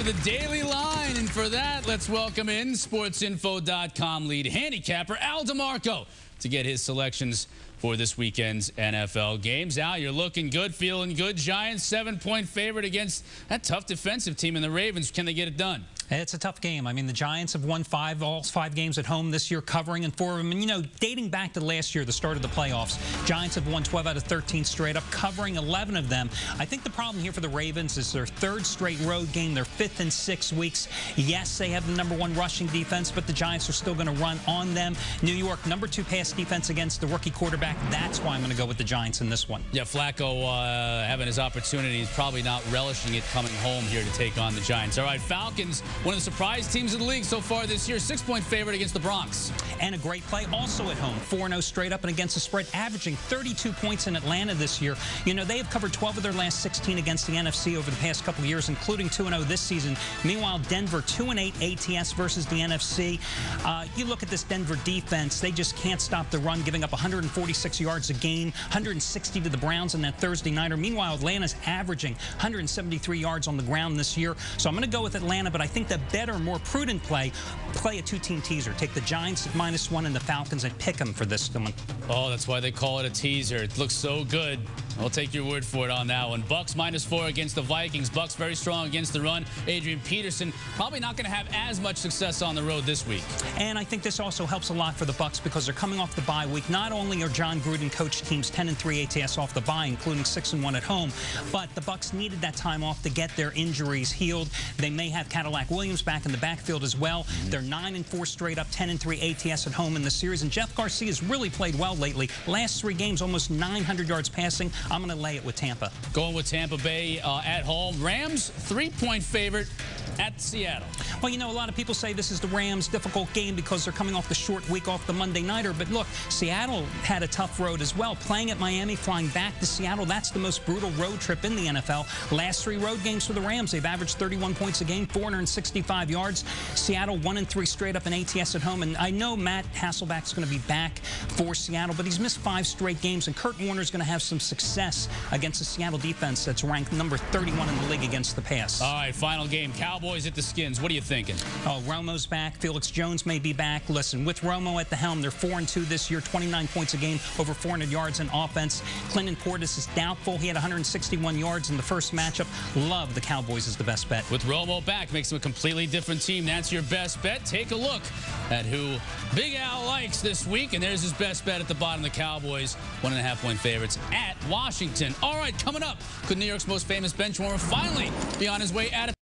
for the Daily Line. And for that, let's welcome in SportsInfo.com lead handicapper Al DeMarco to get his selections for this weekend's NFL games. Al, you're looking good, feeling good. Giants 7-point favorite against that tough defensive team in the Ravens. Can they get it done? It's a tough game. I mean, the Giants have won all five games at home this year, covering in 4 of them. And, you know, dating back to last year, the start of the playoffs, Giants have won 12 out of 13 straight up, covering 11 of them. I think the problem here for the Ravens is their 3rd straight road game, their 5th in 6 weeks. Yes, they have the #1 rushing defense, but the Giants are still going to run on them. New York, #2 pass defense against the rookie quarterback. That's why I'm going to go with the Giants in this one. Yeah, Flacco having his opportunity. He's probably not relishing it coming home here to take on the Giants. All right, Falcons, one of the surprise teams in the league so far this year, 6-point favorite against the Bronx. And a great play also at home, 4-0 straight up and against the spread, averaging 32 points in Atlanta this year. You know, they have covered 12 of their last 16 against the NFC over the past couple of years, including 2-0 this season. Meanwhile, Denver 2-8 ATS versus the NFC. You look at this Denver defense, they just can't stop the run, giving up 146 yards a game, 160 to the Browns in that Thursday nighter. Meanwhile, Atlanta's averaging 173 yards on the ground this year. So I'm going to go with Atlanta, but I think the better, more prudent play a two-team teaser. Take the Giants at -1 and the Falcons and pick them for this one. Oh, that's why they call it a teaser. It looks so good. I'll take your word for it on that one. Bucks -4 against the Vikings. Bucks very strong against the run. Adrian Peterson probably not going to have as much success on the road this week. And I think this also helps a lot for the Bucks because they're coming off the bye week. Not only are John Gruden coached teams 10-3 ATS off the bye, including 6-1 at home, but the Bucks needed that time off to get their injuries healed. They may have Cadillac Williams back in the backfield as well. They're 9-4 straight up, 10-3 ATS at home in the series. And Jeff Garcia's really played well lately. Last 3 games, almost 900 yards passing. I'm going to lay it with Tampa. Going with Tampa Bay at home. Rams 3-point favorite at Seattle. Well, you know, a lot of people say this is the Rams' difficult game because they're coming off the short week off the Monday nighter. But look, Seattle had a tough road as well. Playing at Miami, flying back to Seattle, that's the most brutal road trip in the NFL. Last 3 road games for the Rams, they've averaged 31 points a game, 465 yards. Seattle 1-3 straight up in ATS at home. And I know Matt Hasselbeck's going to be back for Seattle, but he's missed 5 straight games. And Kurt Warner's going to have some success against the Seattle defense that's ranked #31 in the league against the pass. All right, final game. Cowboys at the Skins. What are you thinking? Oh, Romo's back. Felix Jones may be back. Listen, with Romo at the helm, they're 4-2 this year, 29 points a game, over 400 yards in offense. Clinton Portis is doubtful. He had 161 yards in the first matchup. Love the Cowboys as the best bet. With Romo back, makes them a completely different team. That's your best bet. Take a look at who Big Al likes this week, and there's his best bet at the bottom. The Cowboys, 1.5-point favorites at Washington. All right, coming up, could New York's most famous bench warmer finally be on his way out of